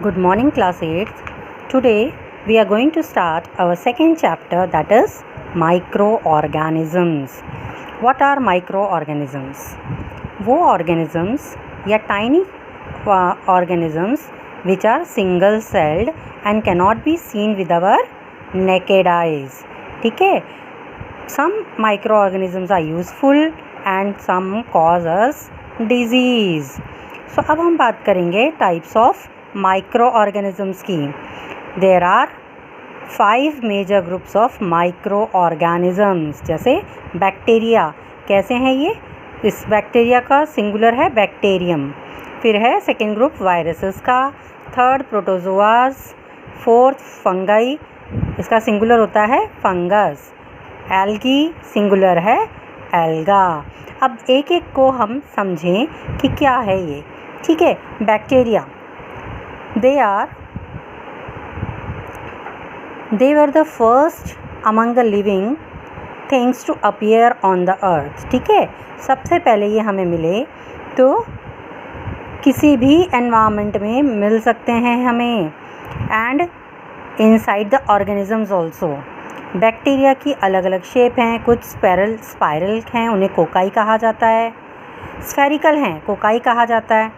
Good morning, class 8th. Today we are going to start our second chapter, that is microorganisms. What are microorganisms? वो organisms या tiny organisms which are single celled and cannot be seen with our naked eyes. ठीक है? Some microorganisms are useful and some cause us disease. So अब हम बात करेंगे types of microorganisms की. There are 5 major groups of microorganisms. जैसे bacteria. कैसे हैं ये? इस बैक्टीरिया का सिंगुलर है बैक्टीरियम. फिर है सेकेंड ग्रुप वायरसेस का. थर्ड प्रोटोजोआज. फोर्थ फंगाई, इसका सिंगुलर होता है फंगस. एल्गी सिंगुलर है एल्गा. अब एक एक को हम समझें कि क्या है ये. ठीक है. Bacteria, they were the first among the living things to appear on the earth. ठीक है. सबसे पहले ये हमें मिले तो किसी भी एनवायरनमेंट में मिल सकते हैं हमें. And inside the organisms also. Bacteria की अलग अलग शेप हैं. कुछ स्पाइरल हैं, उन्हें कोकाई कहा जाता है. स्फेरिकल हैं, कोकाई कहा जाता है.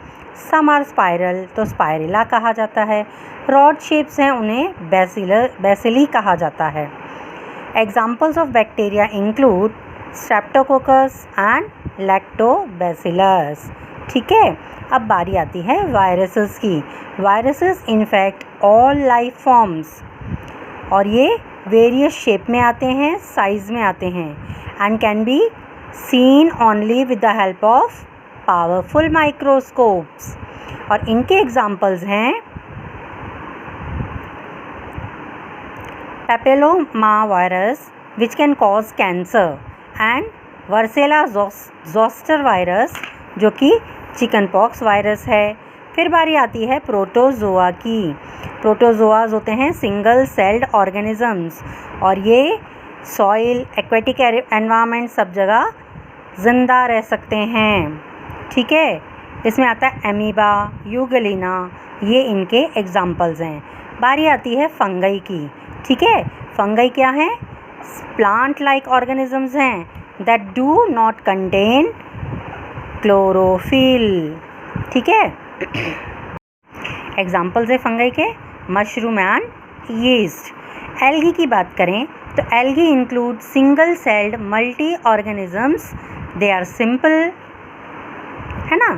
सम आर स्पाइरल, तो स्पाइरिला कहा जाता है. रॉड शेप्स हैं, उन्हें बेसिली कहा जाता है. Examples of bacteria include Streptococcus and lactobacillus. ठीक है. अब बारी आती है वायरसेस की. Viruses infect all life forms और ये वेरियस शेप में आते हैं, साइज़ में आते हैं. And can be seen only with the help of powerful microscopes. और इनके एग्जाम्पल्स हैं papilloma virus which can cause cancer and varicella zoster virus जो कि चिकन पॉक्स वायरस है. फिर बारी आती है प्रोटोजोआ की. प्रोटोजोआज होते हैं सिंगल सेल्ड ऑर्गेनिजम्स और ये सॉइल, एक्वेटिक एनवायरनमेंट सब जगह ज़िंदा रह सकते हैं. ठीक है. इसमें आता है एमीबा, यूगलिना, ये इनके एग्जाम्पल्स हैं. बारी आती है फंगई की. ठीक है. फंगई क्या हैं? प्लांट लाइक ऑर्गेनिजम्स हैं that do not contain chlorophyll. ठीक है. एग्जाम्पल्स है फंगई के मशरूम एंड यीस्ट. एल्गी की बात करें तो algae include single celled multi organisms. They are simple, है ना.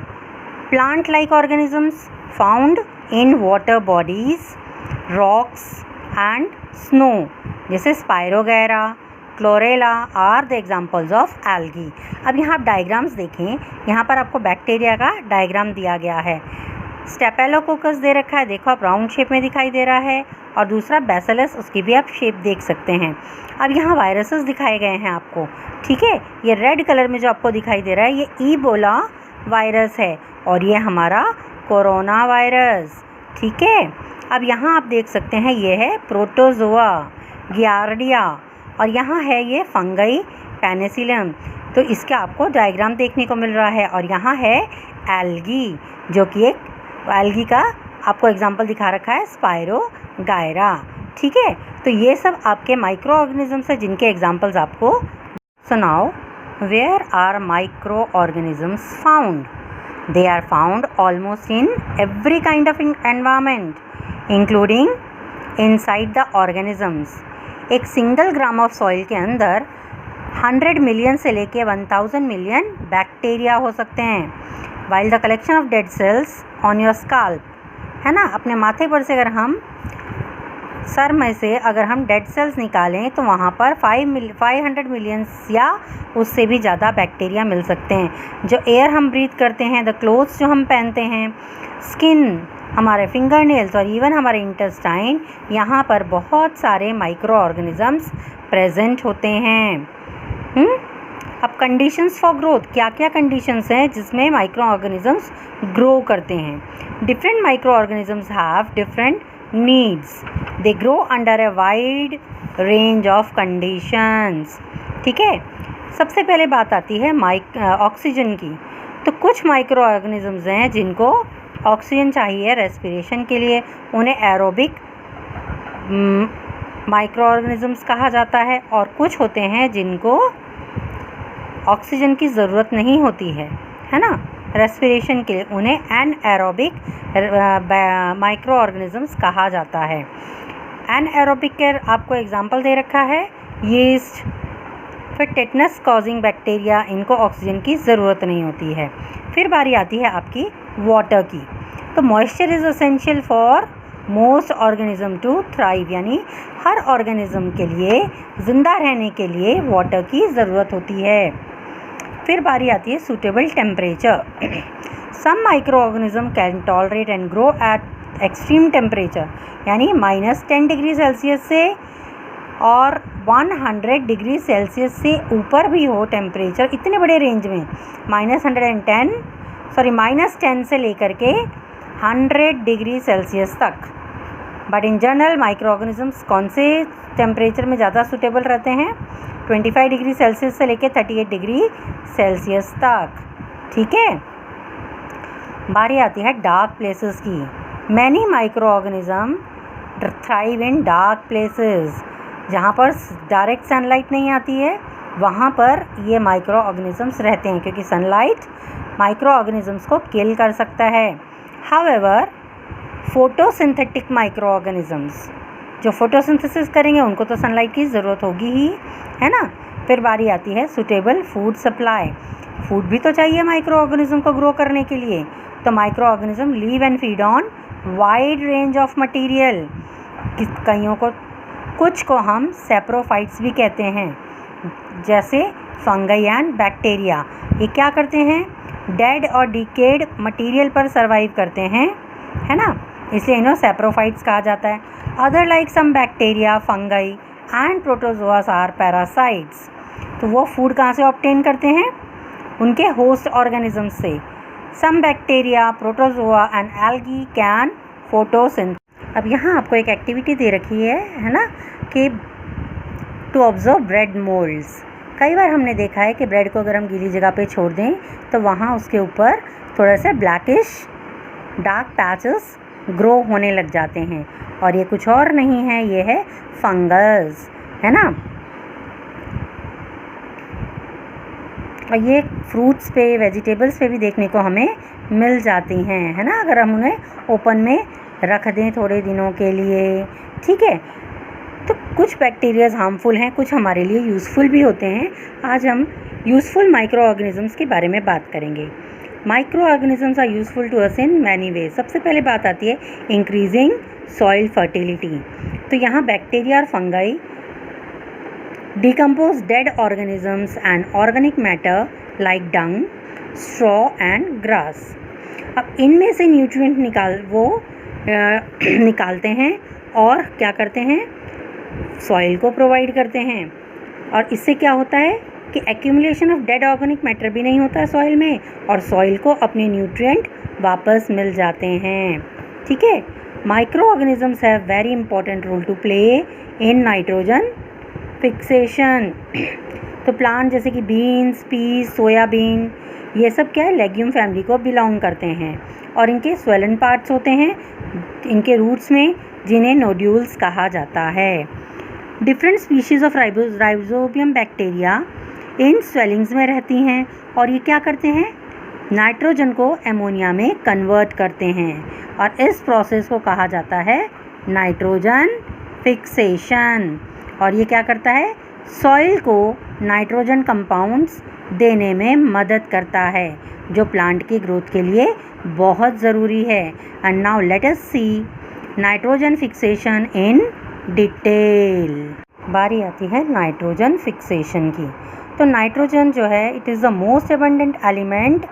Plant like organisms found in water bodies, rocks and snow. जैसे spirogyra, chlorella are the examples of algae. अब यहाँ आप डायग्राम्स देखें. यहाँ पर आपको बैक्टीरिया का डायग्राम दिया गया है. स्टेपेलोकोकस दे रखा है, देखो आप राउंड शेप में दिखाई दे रहा है. और दूसरा बैसिलस, उसकी भी आप शेप देख सकते हैं. अब यहाँ वायरसेस दिखाए गए हैं आपको. ठीक है. ये रेड कलर में जो आपको दिखाई दे रहा है ये ईबोला वायरस है और ये हमारा कोरोना वायरस. ठीक है. अब यहाँ आप देख सकते हैं ये है प्रोटोजोआ, गियार्डिया और यहाँ है ये फंगई पेनिसिलियम. तो इसका आपको डायग्राम देखने को मिल रहा है. और यहाँ है एल्गी जो कि एक एल्गी का आपको एग्जाम्पल दिखा रखा है, स्पाइरोगायरा. ठीक है. तो ये सब आपके माइक्रो ऑर्गेनिजम्स हैं जिनके एग्जाम्पल्स आपको. So now where are micro organisms found? They are found almost in every kind of environment including inside the organisms. एक सिंगल ग्राम ऑफ सॉइल के अंदर 100 मिलियन से लेके 1000 मिलियन बैक्टीरिया हो सकते हैं. While the collection of dead cells on your scalp, है ना, अपने माथे पर से अगर हम सर में से अगर हम डेड सेल्स निकालें तो वहाँ पर 500 मिलियन या उससे भी ज़्यादा बैक्टीरिया मिल सकते हैं. जो एयर हम ब्रीथ करते हैं, द क्लोथ्स जो हम पहनते हैं, स्किन, हमारे फिंगर नेल्स और इवन हमारे इंटेस्टाइन, यहाँ पर बहुत सारे माइक्रो ऑर्गेनिजम्स प्रेजेंट होते हैं. अब कंडीशंस फॉर ग्रोथ, क्या क्या कंडीशंस हैं जिसमें माइक्रो ऑर्गेनिजम्स ग्रो करते हैं. Different micro organisms have different needs. They grow under a wide range of conditions. ठीक है. सबसे पहले बात आती है ऑक्सीजन की. तो कुछ माइक्रो ऑर्गेनिजम्स हैं जिनको ऑक्सीजन चाहिए रेस्पिरेशन के लिए, उन्हें एरोबिक माइक्रो ऑर्गेनिजम्स कहा जाता है। और कुछ होते हैं जिनको ऑक्सीजन की ज़रूरत नहीं होती है ना, रेस्पिरेशन के लिए, उन्हें एनएरोबिक माइक्रो ऑर्गेनिजम्स कहा जाता है। एनएरोबिक के आपको एग्जांपल दे रखा है, यीस्ट, फिर टेटनस कॉजिंग बैक्टीरिया, इनको ऑक्सीजन की ज़रूरत नहीं होती है। फिर बारी आती है आपकी वाटर की। तो moisture is essential for most organism to thrive, यानी हर ऑर्गेनिज्म के लिए, ज़िंदा रहने के लिए वाटर की ज़रूरत होती है। फिर बारी आती है suitable temperature. Some micro organism can tolerate and grow at extreme temperature, यानी -10 डिग्री सेल्सियस से और 100 डिग्री सेल्सियस से ऊपर भी हो टेम्परेचर, इतने बड़े रेंज में, -10 से लेकर के 100 डिग्री सेल्सियस तक। But in general micro organisms कौन से टेम्परेचर में ज़्यादा सूटेबल रहते हैं? 25 डिग्री सेल्सियस से लेकर 38 डिग्री सेल्सियस तक। ठीक है, बारी आती है डार्क प्लेसेस की। Many micro organism thrive in dark places, जहाँ पर डायरेक्ट सनलाइट नहीं आती है वहाँ पर ये माइक्रो ऑर्गेनिजम्स रहते हैं, क्योंकि सनलाइट माइक्रो ऑर्गेनिजम्स को किल कर सकता है। हाउएवर फोटोसिंथेटिक माइक्रो ऑर्गेनिजम्स, जो फोटोसिंथेसिस करेंगे उनको तो सनलाइट की ज़रूरत होगी ही, है ना। फिर बारी आती है सूटेबल फूड सप्लाई। फूड भी तो चाहिए माइक्रो ऑर्गेनिज्म को ग्रो करने के लिए, तो micro organism leave and feed on wide range of material. कईयों को, कुछ को हम सैप्रोफाइट्स भी कहते हैं, जैसे फंगई एंड बैक्टीरिया। ये क्या करते हैं? डेड और डिकेड मटेरियल पर सर्वाइव करते हैं, है ना, इसलिए इन्हें सैप्रोफाइट्स कहा जाता है। Other like some bacteria, fungi and protozoas are parasites. तो वो फूड कहाँ से ऑब्टेन करते हैं? उनके होस्ट ऑर्गेनिज्म से। Some bacteria, protozoa and algae can photosynthesis. अब यहाँ आपको एक एक्टिविटी दे रखी है ना, कि टू ऑब्जर्व ब्रेड मोल्ड्स। कई बार हमने देखा है कि ब्रेड को अगर हम गीली जगह पे छोड़ दें तो वहाँ उसके ऊपर थोड़ा सा ब्लैकिश डार्क पैचेस ग्रो होने लग जाते हैं, और ये कुछ और नहीं है, ये है फंगस, है ना। और ये फ्रूट्स पे, वेजिटेबल्स पे भी देखने को हमें मिल जाती हैं, है ना, अगर हम उन्हें ओपन में रख दें थोड़े दिनों के लिए। ठीक है, तो कुछ बैक्टीरियाज हार्मफुल हैं, कुछ हमारे लिए यूज़फुल भी होते हैं। आज हम यूज़फुल माइक्रो ऑर्गेनिजम्स के बारे में बात करेंगे। Micro organisms are useful to us in many ways. सबसे पहले बात आती है इंक्रीजिंग सॉइल फर्टिलिटी। तो यहाँ बैक्टीरिया और fungi decompose dead organisms and organic matter like dung, straw and grass. अब इनमें से न्यूट्रिएंट निकालते हैं और क्या करते हैं? सॉइल को प्रोवाइड करते हैं। और इससे क्या होता है कि accumulation of dead organic matter भी नहीं होता है सॉइल में, और सॉइल को अपने न्यूट्रिएंट वापस मिल जाते हैं। ठीक है, micro organisms have very important role to play in nitrogen fixation. तो प्लांट जैसे कि बीन्स, पीस, सोयाबीन, ये सब क्या है? लेग्यूम फैमिली को बिलोंग करते हैं, और इनके स्वेलन पार्ट्स होते हैं इनके रूट्स में, जिन्हें नोड्यूल्स कहा जाता है। Different species of rhizobium bacteria in swellings में रहती हैं, और ये क्या करते हैं? नाइट्रोजन को एमोनिया में कन्वर्ट करते हैं, और इस प्रोसेस को कहा जाता है नाइट्रोजन फिक्सेशन। और ये क्या करता है? सॉइल को नाइट्रोजन कंपाउंड्स देने में मदद करता है, जो प्लांट की ग्रोथ के लिए बहुत ज़रूरी है। And now let us see nitrogen fixation in detail. बारी आती है नाइट्रोजन फिक्सेशन की। तो नाइट्रोजन जो है, it is the most abundant element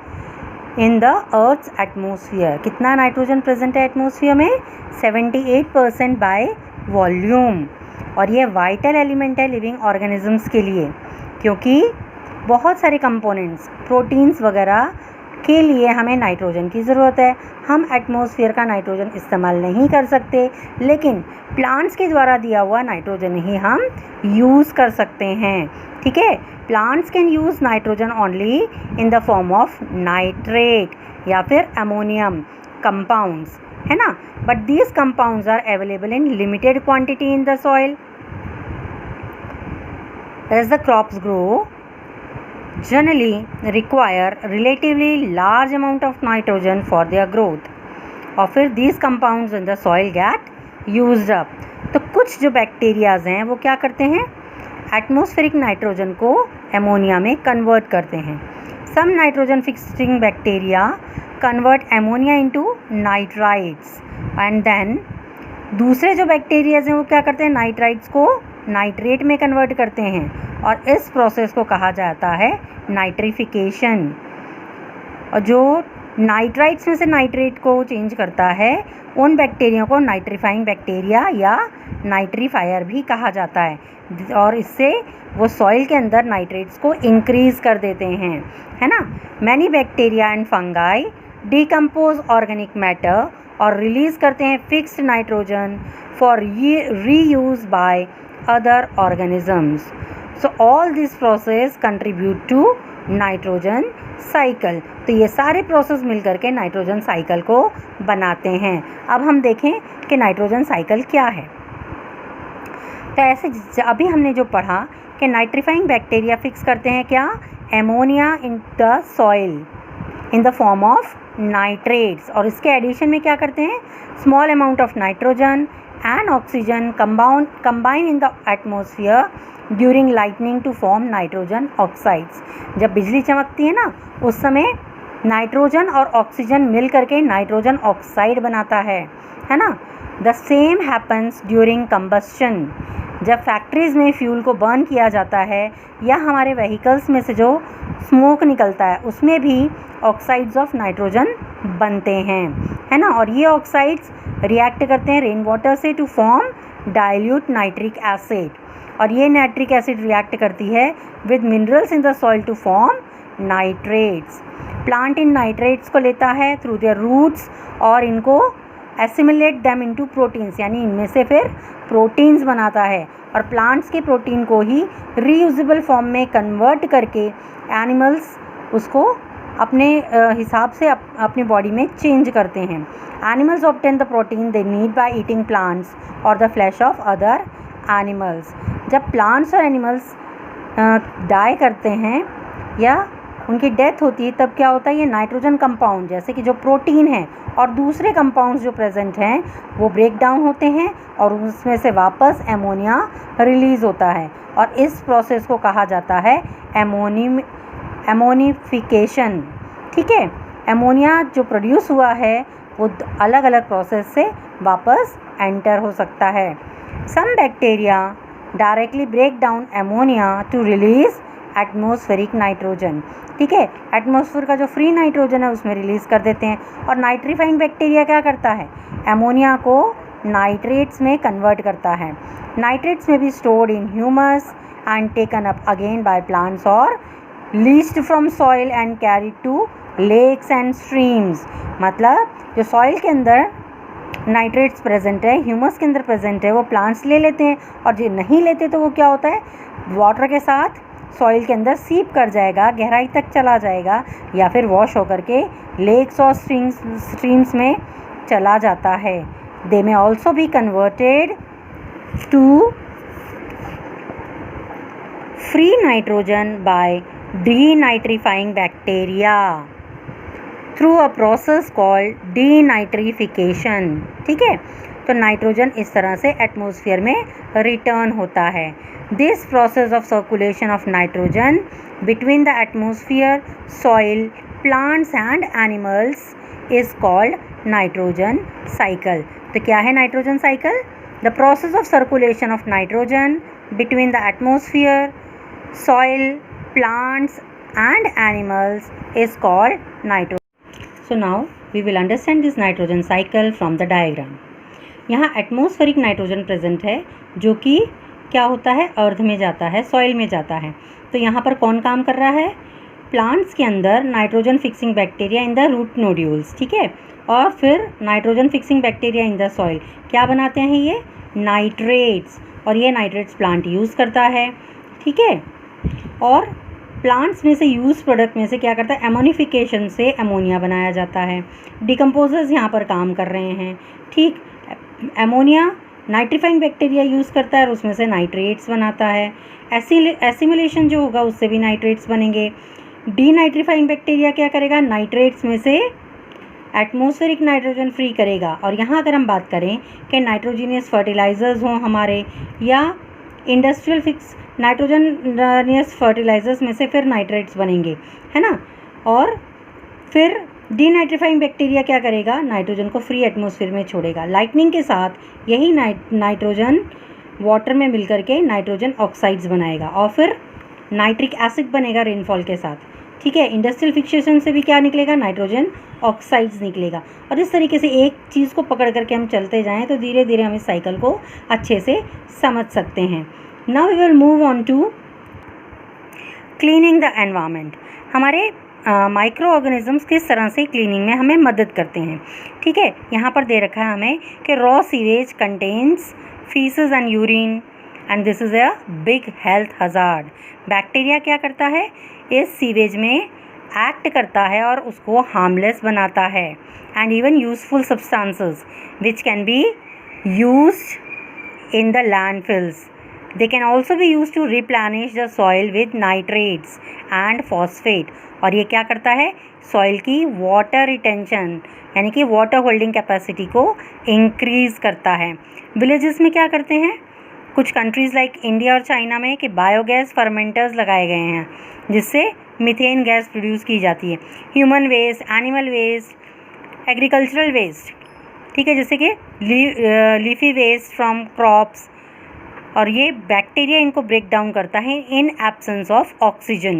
in the earth's atmosphere. कितना नाइट्रोजन प्रेजेंट है एटमोसफियर में? 78% बाय वॉल्यूम। और ये वाइटल एलिमेंट है लिविंग ऑर्गेनिजम्स के लिए, क्योंकि बहुत सारे कंपोनेंट्स, प्रोटीन्स वगैरह के लिए हमें नाइट्रोजन की ज़रूरत है। हम एटमॉस्फेयर का नाइट्रोजन इस्तेमाल नहीं कर सकते, लेकिन प्लांट्स के द्वारा दिया हुआ नाइट्रोजन ही हम यूज़ कर सकते हैं। ठीक है, plants can use nitrogen only in the form of nitrate या फिर अमोनियम। कंपाउंड्स, है ना, but these compounds are available in limited quantity in the soil. As the crops grow, generally require relatively large amount of nitrogen for their growth, और फिर these compounds in the soil get used up. तो कुछ जो bacterias हैं वो क्या करते हैं, एटमॉस्फेरिक नाइट्रोजन को एमोनिया में कन्वर्ट करते हैं. Some nitrogen fixing bacteria convert ammonia into nitrites, and then दूसरे जो बैक्टीरियाज हैं वो क्या करते हैं, नाइट्राइट्स को नाइट्रेट में कन्वर्ट करते हैं, और इस प्रोसेस को कहा जाता है नाइट्रिफिकेशन. और जो नाइट्राइट्स में से नाइट्रेट को चेंज करता है उन बैक्टीरिया को नाइट्रीफाइंग बैक्टीरिया या नाइट्रीफायर भी कहा जाता है, और इससे वो सॉइल के अंदर नाइट्रेट्स को इंक्रीज कर देते हैं, है ना. Many bacteria and fungi decompose organic matter और रिलीज करते हैं fixed nitrogen for reuse by other organisms. So all this process contribute to nitrogen cycle. तो ये सारे प्रोसेस मिलकर के नाइट्रोजन साइकिल को बनाते हैं. अब हम देखें कि नाइट्रोजन साइकिल क्या है. तो ऐसे अभी हमने जो पढ़ा कि नाइट्रीफाइंग बैक्टीरिया फिक्स करते हैं क्या, ammonia in the soil in the form of nitrates, और इसके एडिशन में क्या करते हैं, small amount of nitrogen and oxygen combine in the atmosphere during lightning to form nitrogen oxides. जब बिजली चमकती है ना उस समय नाइट्रोजन और ऑक्सीजन मिल करके नाइट्रोजन ऑक्साइड बनाता है ना. The same happens during combustion. जब फैक्ट्रीज़ में फ्यूल को बर्न किया जाता है या हमारे व्हीकल्स में से जो स्मोक निकलता है उसमें भी ऑक्साइड्स ऑफ नाइट्रोजन बनते हैं, है ना. और ये ऑक्साइड्स रिएक्ट करते हैं रेन वाटर से to form dilute nitric acid, और ये नाइट्रिक एसिड रिएक्ट करती है with minerals in the soil to form nitrates. Plant इन नाइट्रेट्स को लेता है थ्रू देयर रूट्स और इनको एसिमिलेट दैम इनटू प्रोटीन्स, यानी इनमें से फिर प्रोटीन्स बनाता है, और प्लांट्स के प्रोटीन को ही रीयूजेबल फॉर्म में कन्वर्ट करके एनिमल्स उसको अपने हिसाब से अपनी बॉडी में चेंज करते हैं. Animals obtain the protein they need by eating plants और the flesh of other animals. जब प्लांट्स और एनिमल्स डाई करते हैं या उनकी डेथ होती है तब क्या होता है, ये नाइट्रोजन कंपाउंड जैसे कि जो प्रोटीन है और दूसरे कंपाउंड्स जो प्रेजेंट हैं वो ब्रेक डाउन होते हैं और उसमें से वापस एमोनिया रिलीज़ होता है, और इस प्रोसेस को कहा जाता है एमोनिफिकेशन. ठीक है, एमोनिया जो प्रोड्यूस हुआ है वो अलग अलग प्रोसेस से वापस एंटर हो सकता है. Some bacteria directly break down ammonia to release atmospheric nitrogen. ठीक है, एटमॉस्फेयर का जो फ्री नाइट्रोजन है उसमें रिलीज़ कर देते हैं. और नाइट्रीफाइंग बैक्टीरिया क्या करता है, एमोनिया को नाइट्रेट्स में कन्वर्ट करता है. नाइट्रेट्स में be stored in humus and taken up again by plants और leached from soil and carried to lakes and streams. मतलब जो सॉइल के अंदर नाइट्रेट्स प्रेजेंट है, ह्यूमस के अंदर प्रेजेंट है, वो प्लांट्स ले लेते हैं, और जो नहीं लेते तो वो क्या होता है, वाटर के साथ सॉइल के अंदर सीप कर जाएगा, गहराई तक चला जाएगा, या फिर वॉश होकर के लेक्स और स्ट्रीम्स में चला जाता है. They may also be converted to free nitrogen by denitrifying bacteria through a process called denitrification. ठीक है, तो नाइट्रोजन इस तरह से एटमॉस्फेयर में रिटर्न होता है. This process of circulation of nitrogen between the atmosphere, soil, plants and animals is called nitrogen cycle. तो क्या है nitrogen cycle? The process of circulation of nitrogen between the atmosphere, soil, plants and animals is called nitrogen. So now we will understand this nitrogen cycle from the diagram. यहाँ atmospheric nitrogen present है जो कि क्या होता है, अर्थ में जाता है, सॉइल में जाता है. तो यहाँ पर कौन काम कर रहा है, प्लांट्स के अंदर nitrogen fixing bacteria in the root nodules. ठीक है, और फिर nitrogen fixing bacteria in the soil क्या बनाते हैं, ये नाइट्रेट्स, और ये नाइट्रेट्स प्लांट यूज़ करता है. ठीक है, और प्लांट्स में से यूज प्रोडक्ट में से क्या करता है, एमोनिफिकेशन से अमोनिया बनाया जाता है। डिकम्पोजर्स यहाँ पर काम कर रहे हैं, ठीक। अमोनिया नाइट्रीफाइंग बैक्टीरिया यूज़ करता है और उसमें से नाइट्रेट्स बनाता है। एसिमिलेशन जो होगा उससे भी नाइट्रेट्स बनेंगे। डीनाइट्रीफाइंग बैक्टीरिया क्या करेगा, नाइट्रेट्स में से एटमॉस्फेरिक नाइट्रोजन फ्री करेगा। और यहाँ अगर हम बात करें कि नाइट्रोजीनियस फर्टिलाइजर्स हों हमारे, या इंडस्ट्रियल फिक्स नाइट्रोजनियस फर्टिलाइजर्स में से फिर नाइट्रेट्स बनेंगे, है ना। और फिर डीनाइट्रीफाइंग बैक्टीरिया क्या करेगा, नाइट्रोजन को फ्री एटमॉस्फेयर में छोड़ेगा। लाइटनिंग के साथ यही नाइट्रोजन वाटर में मिलकर के नाइट्रोजन ऑक्साइड्स बनाएगा और फिर नाइट्रिक एसिड बनेगा रेनफॉल के साथ, ठीक है। इंडस्ट्रियल फिक्सेशन से भी क्या निकलेगा, नाइट्रोजन ऑक्साइड्स निकलेगा। और इस तरीके से एक चीज़ को पकड़ करके हम चलते जाएं तो धीरे धीरे हम इस साइकिल को अच्छे से समझ सकते हैं। Now we will move on to cleaning the environment. हमारे माइक्रो ऑर्गेनिजम्स किस तरह से क्लीनिंग में हमें मदद करते हैं, ठीक है। यहाँ पर दे रखा है हमें कि raw sewage contains faeces and urine and this is a big health hazard. Bacteria क्या करता है, इस सीवेज में एक्ट करता है और उसको हार्मलेस बनाता है। And even useful substances which can be used in the landfills, they can also be used to replenish the soil with nitrates and phosphate। और ये क्या करता है, सॉइल की वाटर रिटेंशन यानी कि वाटर होल्डिंग कैपेसिटी को इंक्रीज़ करता है। विलेजेस में क्या करते हैं कुछ कंट्रीज़ लाइक इंडिया और चाइना में कि बायोगैस फर्मेंटर्स लगाए गए हैं जिससे मीथेन गैस प्रोड्यूस की जाती है। Human waste, animal waste, agricultural waste, ठीक है, जैसे कि लीफी वेस्ट फ्रॉम क्रॉप्स, और ये बैक्टीरिया इनको ब्रेक डाउन करता है इन एब्सेंस ऑफ ऑक्सीजन,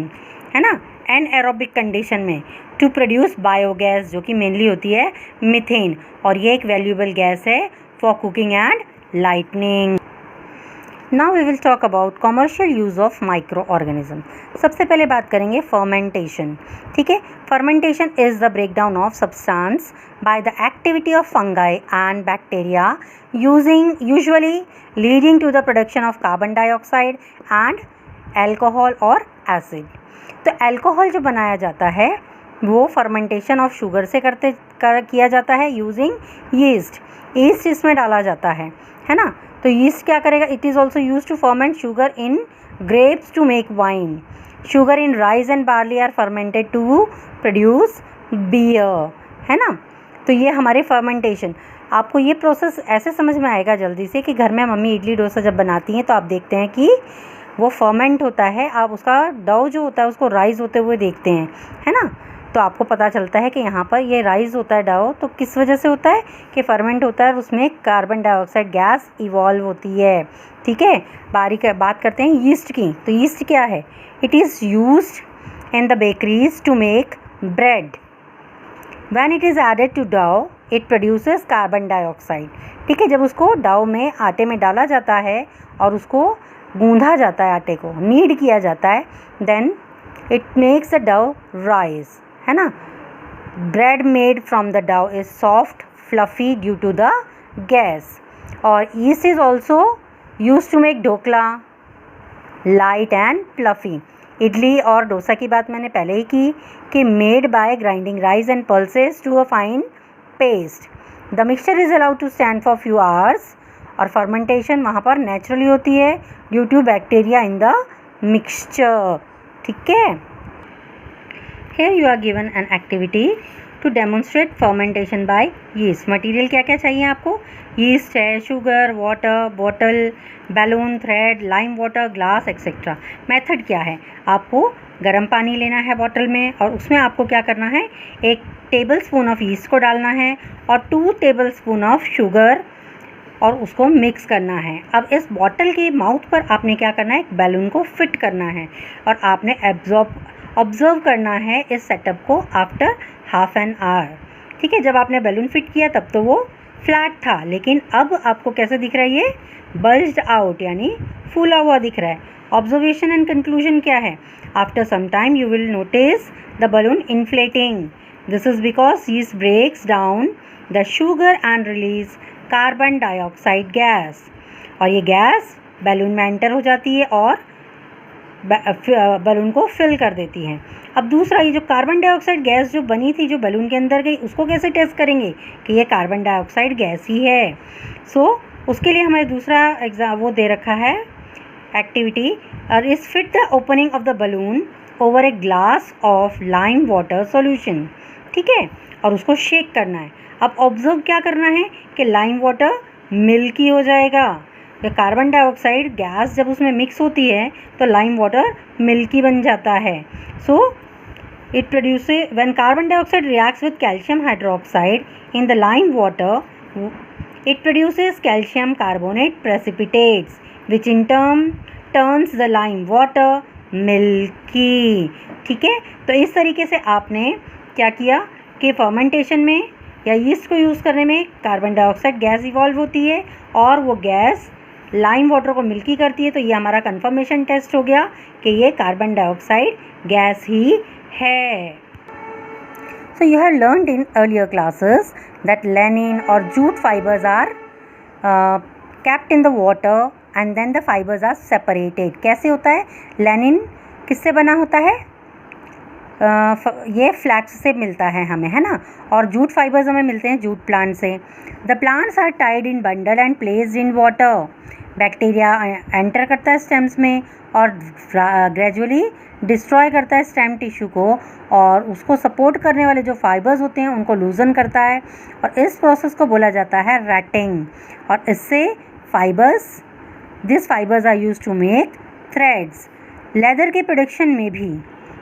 है ना, एनएरोबिक कंडीशन में टू प्रोड्यूस बायोगैस जो कि मेनली होती है मीथेन। और ये एक वैल्यूएबल गैस है for cooking and lightning. Now we will talk about commercial use of micro organism. सबसे पहले बात करेंगे फर्मेंटेशन, ठीक है। Fermentation is the break down of substance by the activity of fungi and bacteria usually leading to the production of carbon dioxide and alcohol or acid। तो alcohol जो बनाया जाता है वो फर्मेंटेशन ऑफ शुगर से किया जाता है यूजिंग यीस्ट इसमें डाला जाता है ना। तो यीस्ट क्या करेगा, it is also use to ferment sugar in grapes to make wine. Sugar in rice and barley are fermented to produce beer, है ना। तो ये हमारे फर्मेंटेशन, आपको ये प्रोसेस ऐसे समझ में आएगा जल्दी से कि घर में मम्मी इडली डोसा जब बनाती हैं तो आप देखते हैं कि वो फर्मेंट होता है, आप उसका डो जो होता है उसको राइज होते हुए देखते हैं, है ना। तो आपको पता चलता है कि यहाँ पर ये राइज होता है डो, तो किस वजह से होता है कि फर्मेंट होता है और उसमें कार्बन डाइऑक्साइड गैस इवॉल्व होती है, ठीक है। बात करते हैं यीस्ट की। तो यीस्ट क्या है, it is used in the bakeries to make bread. When it is added to dough, it produces carbon dioxide, ठीक है। जब उसको डो में आटे में डाला जाता है और उसको गूंधा जाता है, आटे को नीड किया जाता है, then it makes the dough rise, है ना। Bread made from the dough is soft fluffy due to the gas. और yeast is also use to make dhokla light and fluffy. Idli और डोसा की बात मैंने पहले ही की कि made by grinding rice and pulses to a fine paste. The mixture is allowed to stand for few hours. और फर्मेंटेशन वहाँ पर नेचुरली होती है due to bacteria in the mixture, ठीक है। Here you are given an activity to demonstrate fermentation by yeast. Material क्या क्या चाहिए आपको, यीस्ट है, sugar, water, bottle, balloon, thread, lime water, glass etcetera. Method क्या है, आपको गर्म पानी लेना है बॉटल में और उसमें आपको क्या करना है, 1 टेबल स्पून ऑफ यीस्ट को डालना है और 2 टेबल स्पून ऑफ शुगर और उसको मिक्स करना है। अब इस बॉटल के माउथ पर आपने क्या करना है, एक बैलून को फिट करना है और आपने ऑब्जर्व करना है इस सेटअप को आफ्टर हाफ एन आवर, ठीक है। जब आपने बैलून फिट किया तब तो वो फ्लैट था, लेकिन अब आपको कैसे दिख रहा है, ये बल्ज्ड आउट यानी फूला हुआ दिख रहा है। ऑब्जर्वेशन एंड कंक्लूजन क्या है, after some time you will notice the balloon inflating. This is because yeast breaks down the sugar and release carbon dioxide gas. और ये गैस बैलून में एंटर हो जाती है और बलून को फिल कर देती हैं। अब दूसरा, ये जो कार्बन डाइऑक्साइड गैस जो बनी थी, जो बलून के अंदर गई, उसको कैसे टेस्ट करेंगे कि ये कार्बन डाइऑक्साइड गैस ही है। उसके लिए हमें दूसरा वो दे रखा है एक्टिविटी, और इस fit the opening of the balloon over a glass of lime water solution. ठीक है, और उसको शेक करना है। अब ऑब्जर्व क्या करना है कि लाइम वाटर मिल्की हो जाएगा। कार्बन डाइऑक्साइड गैस जब उसमें मिक्स होती है तो लाइम वाटर मिल्की बन जाता है। So it produces when carbon dioxide reacts with calcium hydroxide in the lime water, it produces calcium carbonate precipitates which in turn turns the lime water milky। ठीक है, तो इस तरीके से आपने क्या किया कि फर्मेंटेशन में या यीस्ट को यूज़ करने में कार्बन डाइऑक्साइड गैस इवॉल्व होती है और वो गैस लाइम वाटर को मिल्की करती है। तो ये हमारा कंफर्मेशन टेस्ट हो गया कि ये कार्बन डाइऑक्साइड गैस ही है। So you have learned in earlier classes that lanolin or jute fibers are kept in the water and then the fibers are separated। कैसे होता है? लैनिन किससे बना होता है? ये फ्लैक्स से मिलता है हमें, है ना, और जूट फाइबर्स हमें मिलते हैं जूट प्लांट से। The plants are tied in bundle and placed in water. Bacteria enter करता है स्टेम्स में और ग्रेजुअली डिस्ट्रॉय करता है स्टेम टिश्यू को, और उसको सपोर्ट करने वाले जो फाइबर्स होते हैं उनको लूजन करता है, और इस प्रोसेस को बोला जाता है रैटिंग। और इससे this fibres are used to make threads. Leather के प्रोडक्शन में भी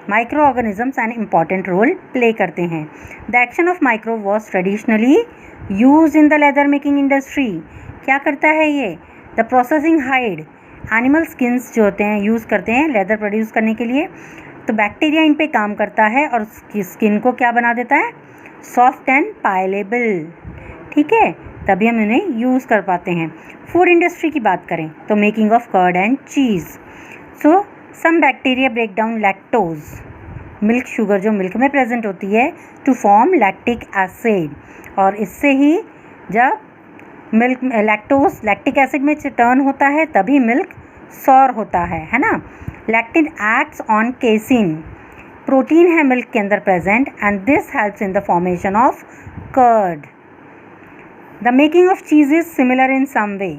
micro organisms an important role play करते हैं। The action of micro was traditionally use in the leather making industry. क्या करता है ये? The processing hide, animal skins जो होते हैं यूज़ करते हैं लेदर प्रोड्यूस करने के लिए। तो बैक्टीरिया इन पे काम करता है और स्किन को क्या बना देता है? Soft and pliable. ठीक है, तभी हम इन्हें यूज़ कर पाते हैं। फूड इंडस्ट्री की बात करें तो making of curd and cheese. So some bacteria break down lactose, milk sugar जो मिल्क में प्रेजेंट होती है, टू फॉर्म लैक्टिक एसिड, और इससे ही जब मिल्क लैक्टिक एसिड में टर्न होता है तभी मिल्क सॉर होता है ना। Lactin acts on casein, protein है मिल्क के अंदर present, and this helps in the formation of curd. The making of cheese is similar in some way.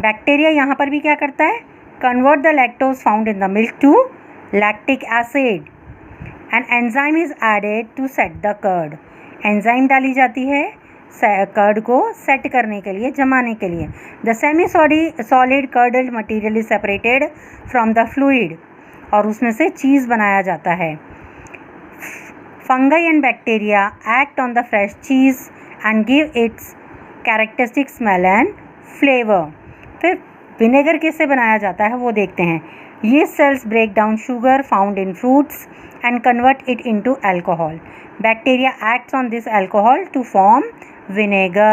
Bacteria यहाँ पर भी क्या करता है? Convert the lactose found in the milk to lactic acid, and enzyme is added to set the curd. Enzyme डाली जाती है curd को सेट करने के लिए, जमाने के लिए। The semi solid curdled material is separated from the fluid, और उसमें से चीज़ बनाया जाता है। Fungi and bacteria act on the fresh cheese and give its characteristic smell and flavour. फिर विनेगर किससे बनाया जाता है वो देखते हैं। ये cells break down sugar found in fruits and convert it into alcohol. Bacteria acts on this alcohol to form vinegar.